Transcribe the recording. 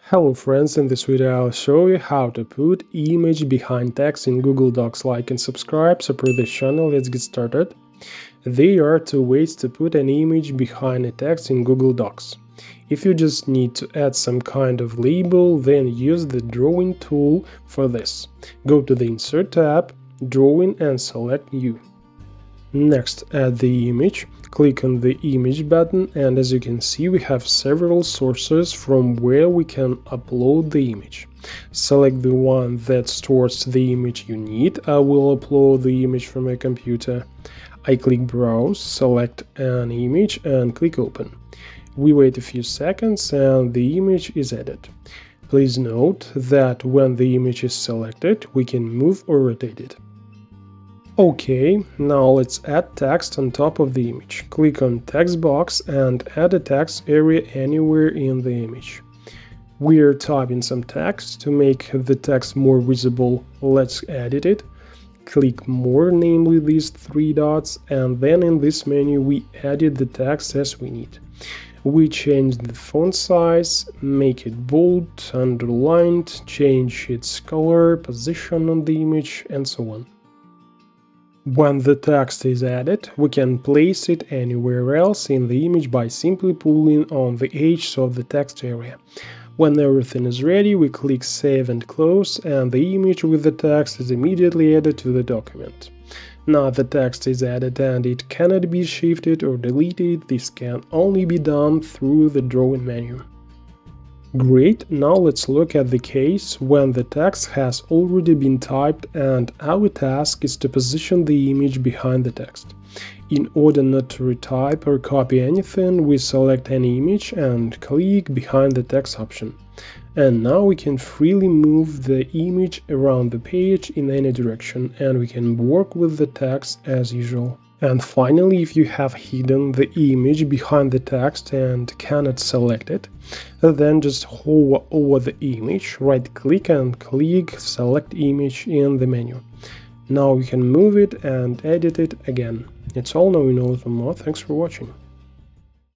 Hello friends, in this video I'll show you how to put image behind text in Google Docs. Like and subscribe, support this channel. Let's get started. There are two ways to put an image behind a text in Google Docs. If you just need to add some kind of label, then use the drawing tool for this. Go to the Insert tab, Drawing, and select New. Next, add the image. Click on the image button, and as you can see, we have several sources from where we can upload the image. Select the one that stores the image you need. I will upload the image from my computer. I click Browse, select an image, and click Open. We wait a few seconds and the image is added. Please note that when the image is selected, we can move or rotate it. Okay, now let's add text on top of the image. Click on text box and add a text area anywhere in the image. We're typing some text. To make the text more visible, let's edit it. Click More, namely these three dots, and then in this menu we edit the text as we need. We change the font size, make it bold, underlined, change its color, position on the image, and so on. When the text is added, we can place it anywhere else in the image by simply pulling on the edge of the text area. When everything is ready, we click Save and Close, and the image with the text is immediately added to the document. Now the text is added and it cannot be shifted or deleted. This can only be done through the drawing menu. Great, now let's look at the case when the text has already been typed and our task is to position the image behind the text. In order not to retype or copy anything, we select any image and click Behind the Text option. And now we can freely move the image around the page in any direction, and we can work with the text as usual. And finally, if you have hidden the image behind the text and cannot select it, then just hover over the image, right-click and click Select Image in the menu. Now you can move it and edit it again. It's all, now you know some more. Thanks for watching.